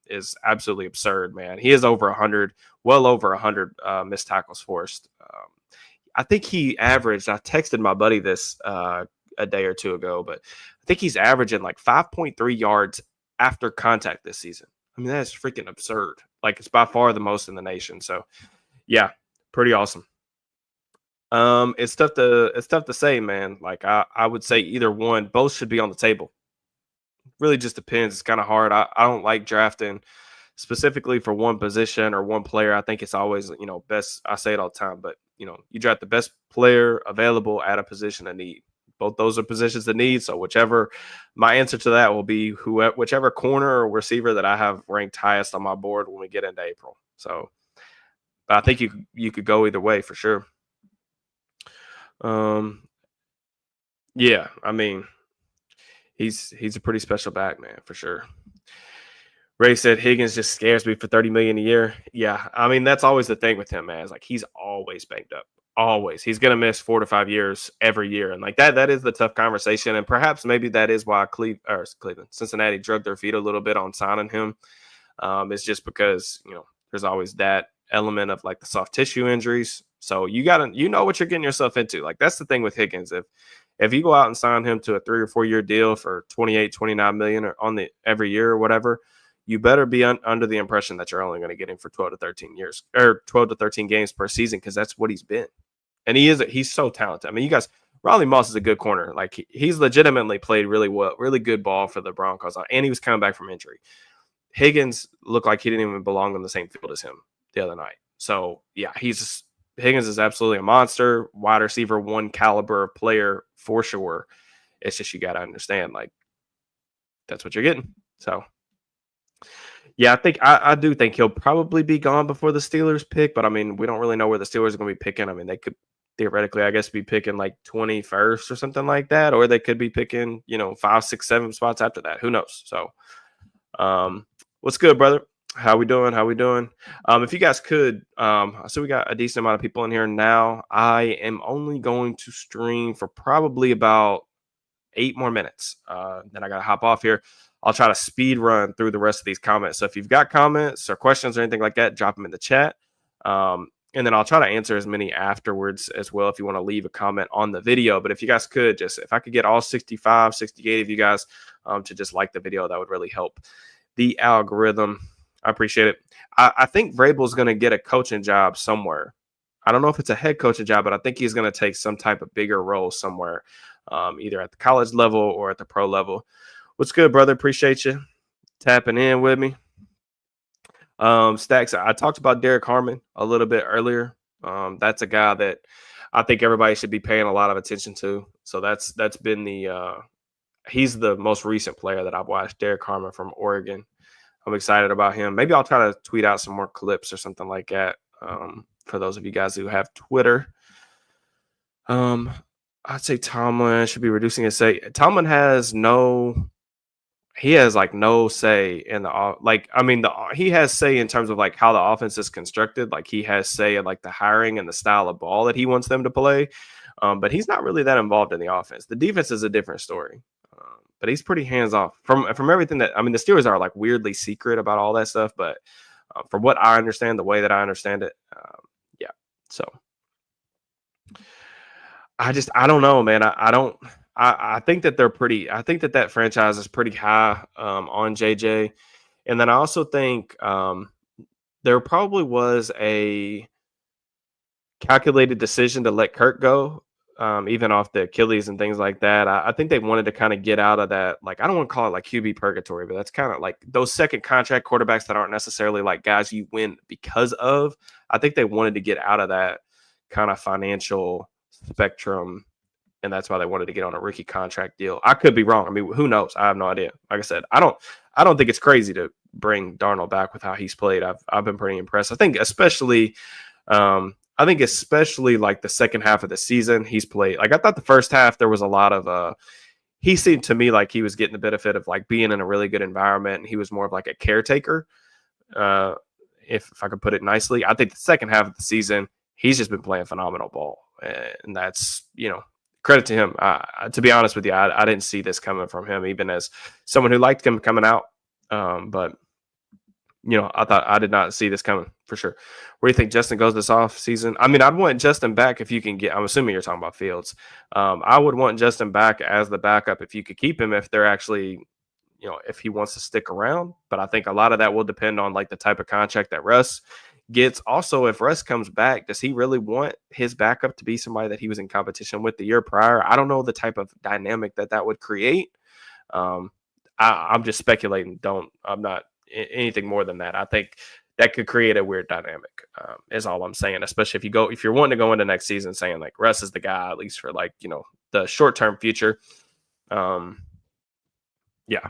is absolutely absurd, man. He is over 100, well over 100 missed tackles forced. I think he averaged, I texted my buddy this a day or two ago, but I think he's averaging like 5.3 yards after contact this season. I mean, that's freaking absurd. Like it's by far the most in the nation. So yeah, pretty awesome. It's tough to say, man. Like I would say either one, both should be on the table. Really just depends. It's kind of hard. I don't like drafting specifically for one position or one player. I think it's always, best. I say it all the time, but you draft the best player available at a position of need. Both those are positions of need. So my answer to that will be whichever corner or receiver that I have ranked highest on my board when we get into April. So I think you could go either way for sure. Yeah, I mean, he's a pretty special back, man, for sure. Ray said Higgins just scares me for $30 million a year. Yeah, I mean that's always the thing with him, man. It's like he's always banged up. Always, he's gonna miss 4 to 5 years every year, and like that is the tough conversation. And perhaps maybe that is why Cincinnati drugged their feet a little bit on signing him. It's just because there's always that element of like the soft tissue injuries. So you know what you're getting yourself into. Like that's the thing with Higgins. If you go out and sign him to a 3 or 4 year deal for 28, 29 million or on the every year or whatever, you better be under the impression that you're only going to get him for 12 to 13 years or 12 to 13 games per season, because that's what he's been. And he's so talented. I mean, you guys, Riley Moss is a good corner. Like he's legitimately played really well, really good ball for the Broncos, and he was coming back from injury. Higgins looked like he didn't even belong on the same field as him the other night. So yeah, Higgins is absolutely a monster, wide receiver, one caliber player for sure. It's just you got to understand, like that's what you're getting. So yeah, I do think he'll probably be gone before the Steelers pick, but I mean, we don't really know where the Steelers are going to be picking. I mean, they could theoretically, I guess, be picking like 21st or something like that, or they could be picking 5, 6, 7 spots after that. Who knows? So, what's good, brother? How we doing? If you guys could, so we got a decent amount of people in here now. I am only going to stream for probably about 8 more minutes. Then I got to hop off here. I'll try to speed run through the rest of these comments. So if you've got comments or questions or anything like that, drop them in the chat. And then I'll try to answer as many afterwards as well if you want to leave a comment on the video. But if you guys could, if I could get all 65, 68 of you guys to just like the video, that would really help the algorithm. I appreciate it. I think Vrabel is going to get a coaching job somewhere. I don't know if it's a head coaching job, but I think he's going to take some type of bigger role somewhere, either at the college level or at the pro level. What's good, brother? Appreciate you tapping in with me. Stacks, I talked about Derek Harmon a little bit earlier. That's a guy that I think everybody should be paying a lot of attention to. So that's been he's the most recent player that I've watched, Derek Harmon from Oregon. I'm excited about him. Maybe I'll try to tweet out some more clips or something like that for those of you guys who have Twitter. I'd say Tomlin should be reducing his say. Tomlin has no say in he has say in terms of like how the offense is constructed. Like he has say in like the hiring and the style of ball that he wants them to play. But he's not really that involved in the offense. The defense is a different story. But he's pretty hands off from everything the Steelers are like weirdly secret about all that stuff. But from what I understand, the way that I understand it, yeah. So I don't know, man. I think that I think that franchise is pretty high on JJ. And then I also think there probably was a calculated decision to let Kirk go, even off the Achilles and things like that. I think they wanted to kind of get out of that. Like, I don't want to call it like QB purgatory, but that's kind of like those second contract quarterbacks that aren't necessarily like guys you win because of. I think they wanted to get out of that kind of financial spectrum, and that's why they wanted to get on a rookie contract deal. I could be wrong. I mean, who knows? I have no idea. Like I said, I don't think it's crazy to bring Darnold back with how he's played. I've been pretty impressed. I think especially like the second half of the season he's played. Like I thought the first half there was a lot of he seemed to me like he was getting the benefit of like being in a really good environment, and he was more of like a caretaker. Uh, if I could put it nicely, I think the second half of the season, he's just been playing phenomenal ball, and that's credit to him. To be honest with you, I didn't see this coming from him, even as someone who liked him coming out. But I did not see this coming for sure. Where do you think Justin goes this off season? I mean, I'd want Justin back if you can get. I'm assuming you're talking about Fields. I would want Justin back as the backup if you could keep him. If they're actually, if he wants to stick around. But I think a lot of that will depend on like the type of contract that Russ gets. Also, if Russ comes back, does he really want his backup to be somebody that he was in competition with the year prior? I don't know the type of dynamic that would create. I'm just speculating. I'm not anything more than that. I think that could create a weird dynamic, is all I'm saying, especially if you're wanting to go into next season saying like Russ is the guy, at least for like, the short-term future. Yeah.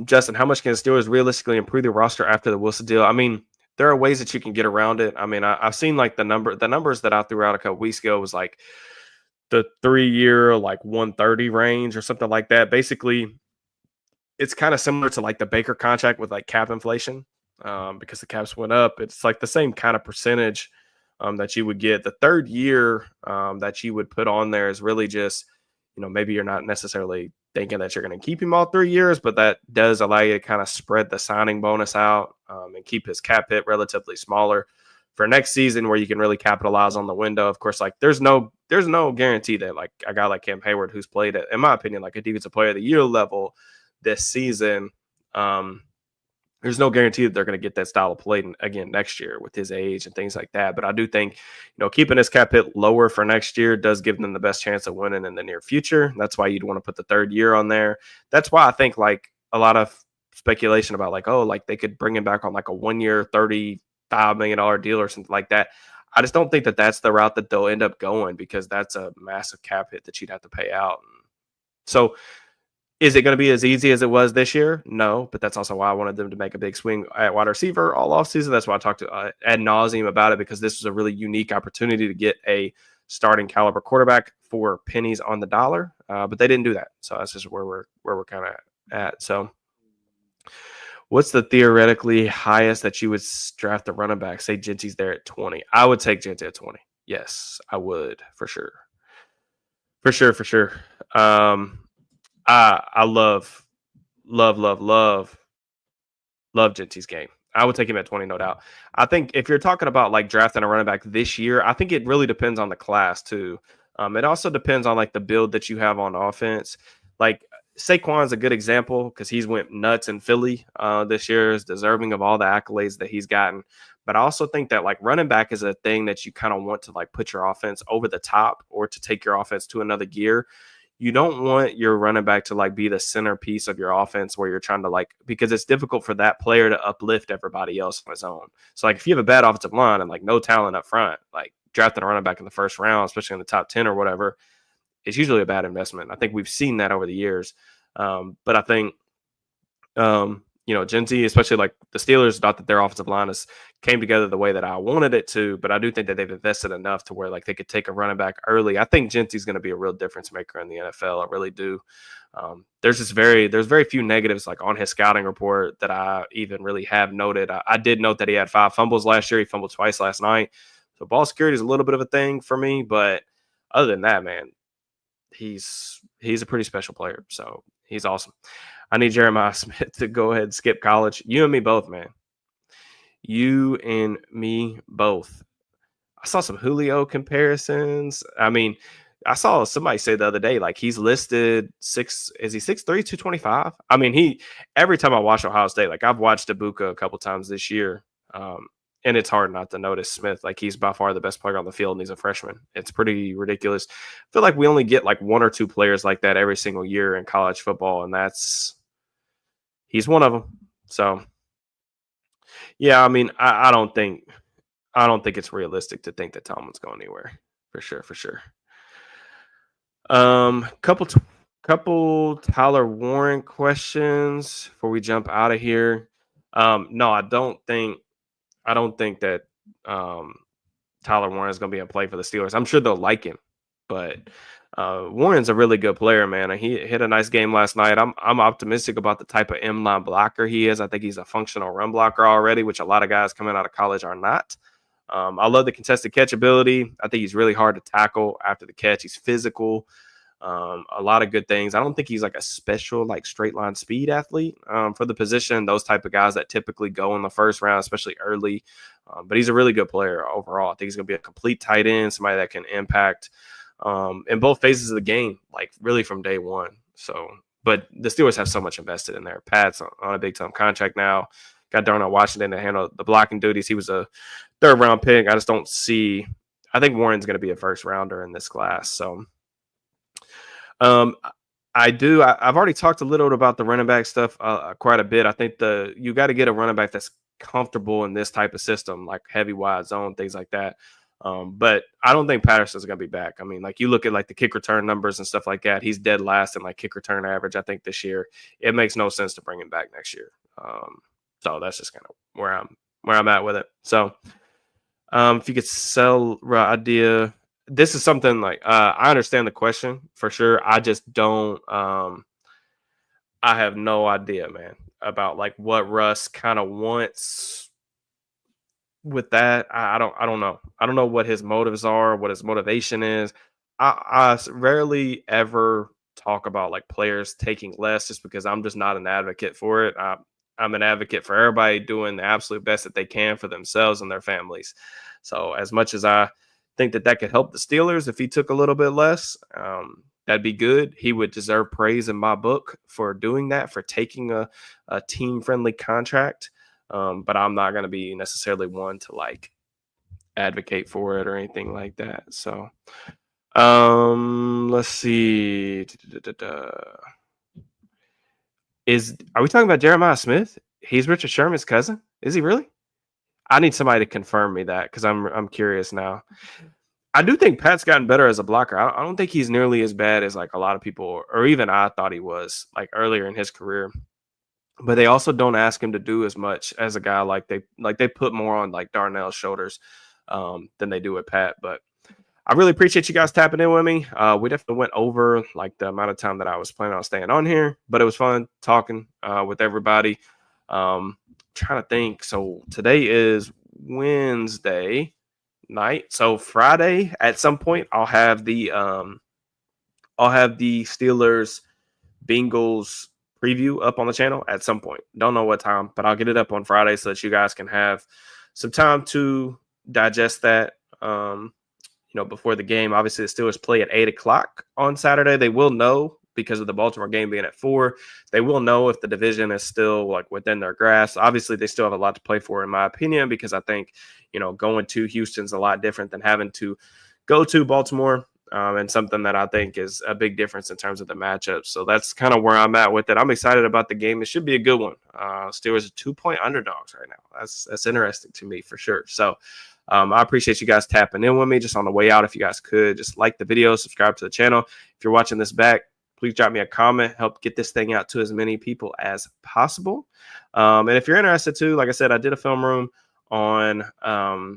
Justin, how much can the Steelers realistically improve their roster after the Wilson deal? I mean, there are ways that you can get around it. I mean, I've seen like the numbers that I threw out a couple weeks ago was like the 3-year, like 130 range or something like that. Basically, it's kind of similar to like the Baker contract with like cap inflation, because the caps went up. It's like the same kind of percentage that you would get. The third year that you would put on there is really just, maybe you're not necessarily thinking that you're going to keep him all 3 years, but that does allow you to kind of spread the signing bonus out and keep his cap hit relatively smaller for next season, where you can really capitalize on the window. Of course, like there's no guarantee that like a guy like Cam Hayward, who's played at, in my opinion, like a defensive player of the year level this season, there's no guarantee that they're going to get that style of play again next year with his age and things like that. But I do think, keeping his cap hit lower for next year does give them the best chance of winning in the near future. That's why you'd want to put the third year on there. That's why I think like a lot of speculation about like, oh, like they could bring him back on like a 1-year, $35 million deal or something like that. I just don't think that that's the route that they'll end up going, because that's a massive cap hit that you'd have to pay out. So, is it going to be as easy as it was this year? No, but that's also why I wanted them to make a big swing at wide receiver all offseason. That's why I talked to ad nauseum about it, because this was a really unique opportunity to get a starting caliber quarterback for pennies on the dollar, but they didn't do that. So that's just where we're kind of at. So, what's the theoretically highest that you would draft a running back? Say Genty's there at 20. I would take Genty at 20. Yes, I would, for sure. For sure. I love Genty's game. I would take him at 20, no doubt. I think if you're talking about like drafting a running back this year, I think it really depends on the class too. It also depends on like the build that you have on offense. Like Saquon's a good example because he's went nuts in Philly this year, is deserving of all the accolades that he's gotten. But I also think that like running back is a thing that you kind of want to like put your offense over the top, or to take your offense to another gear. You don't want your running back to like be the centerpiece of your offense, where you're trying to like, because it's difficult for that player to uplift everybody else on his own. So like if you have a bad offensive line and like no talent up front, like drafting a running back in the first round, especially in the top 10 or whatever, it's usually a bad investment. I think we've seen that over the years. But I think, Genty, especially like the Steelers, not that their offensive line has came together the way that I wanted it to, but I do think that they've invested enough to where like they could take a running back early. I think Genty's going to be a real difference maker in the NFL. I really do. There's very few negatives like on his scouting report that I even really have noted. I did note that he had 5 fumbles last year. He fumbled twice last night. So ball security is a little bit of a thing for me, but other than that, man, he's a pretty special player. So he's awesome. I need Jeremiah Smith to go ahead and skip college. You and me both, man. You and me both. I saw some Julio comparisons. I mean, I saw somebody say the other day, like he's listed 6'3", 225? I mean, every time I watch Ohio State, like I've watched Ibuka a couple times this year, and it's hard not to notice Smith. Like he's by far the best player on the field, and he's a freshman. It's pretty ridiculous. I feel like we only get like 1 or 2 players like that every single year in college football, and he's one of them. So, yeah, I mean, I don't think it's realistic to think that Tomlin's going anywhere. For sure. Couple Tyler Warren questions before we jump out of here. No, I don't think that Tyler Warren is going to be in play for the Steelers. I'm sure they'll like him, but Warren's a really good player, man. And he hit a nice game last night. I'm optimistic about the type of M-line blocker he is. I think he's a functional run blocker already, which a lot of guys coming out of college are not. I love the contested catch ability. I think he's really hard to tackle after the catch. He's physical. A lot of good things. I don't think he's like a special like straight line speed athlete for the position. Those type of guys that typically go in the first round, especially early. But he's a really good player overall. I think he's going to be a complete tight end, somebody that can impact in both phases of the game, like really from day one. So, but the Steelers have so much invested in there. Pat's on a big time contract now. Got Darnell Washington to handle the blocking duties. He was a third round pick. I just don't see. I think Warren's going to be a first rounder in this class. So, I've already talked a little about the running back stuff quite a bit. I think you got to get a running back that's comfortable in this type of system, like heavy wide zone, things like that. But I don't think Patterson's going to be back. I mean, like you look at like the kick return numbers and stuff like that. He's dead last in like kick return average, I think, this year. It makes no sense to bring him back next year. So that's just kind of where I'm at with it. So if you could sell idea, this is something like I understand the question for sure. I just don't. I have no idea, man, about like what Russ kind of wants with that. I don't know. I don't know what his motives are, what his motivation is. I rarely ever talk about like players taking less just because I'm just not an advocate for it. I'm an advocate for everybody doing the absolute best that they can for themselves and their families. So as much as I think that could help the Steelers if he took a little bit less, that'd be good. He would deserve praise in my book for doing that, for taking a team-friendly contract. But I'm not going to be necessarily one to like advocate for it or anything like that. So let's see. Are we talking about Jeremiah Smith? He's Richard Sherman's cousin? Is he really? I need somebody to confirm me that because I'm curious now. I do think Pat's gotten better as a blocker. I don't think he's nearly as bad as like a lot of people, or even I thought he was like earlier in his career. But they also don't ask him to do as much as a guy like they put more on like Darnell's shoulders than they do with Pat. But I really appreciate you guys tapping in with me. We definitely went over like the amount of time that I was planning on staying on here, but it was fun talking with everybody. Trying to think. So today is Wednesday night. So Friday at some point I'll have the Steelers Bengals preview up on the channel at some point. Don't know what time, but I'll get it up on Friday so that you guys can have some time to digest that. Before the game. Obviously, the Steelers play at 8:00 on Saturday. They will know because of the Baltimore game being at 4. They will know if the division is still like within their grasp. Obviously, they still have a lot to play for, in my opinion, because I think going to Houston's a lot different than having to go to Baltimore, and something that I think is a big difference in terms of the matchup. So that's kind of where I'm at with it. I'm excited about the game. It should be a good one. Steelers are 2-point underdogs right now. That's interesting to me for sure. So. I appreciate you guys tapping in with me just on the way out. If you guys could just like the video, subscribe to the channel. If you're watching this back, please drop me a comment, help get this thing out to as many people as possible. And if you're interested too, like I said, I did a film room on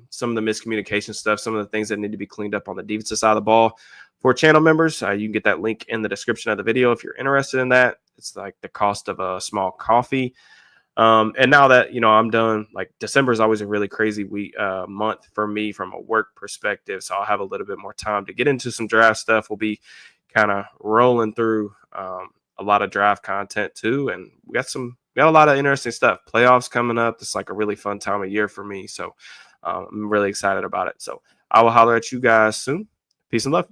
some of the miscommunication stuff, some of the things that need to be cleaned up on the defensive side of the ball. For channel members, you can get that link in the description of the video if you're interested in that. It's like the cost of a small coffee. And now that, I'm done, like December is always a really crazy month for me from a work perspective. So I'll have a little bit more time to get into some draft stuff. We'll be kind of rolling through a lot of draft content too. And we got a lot of interesting stuff. Playoffs coming up. It's like a really fun time of year for me. So I'm really excited about it. So I will holler at you guys soon. Peace and love.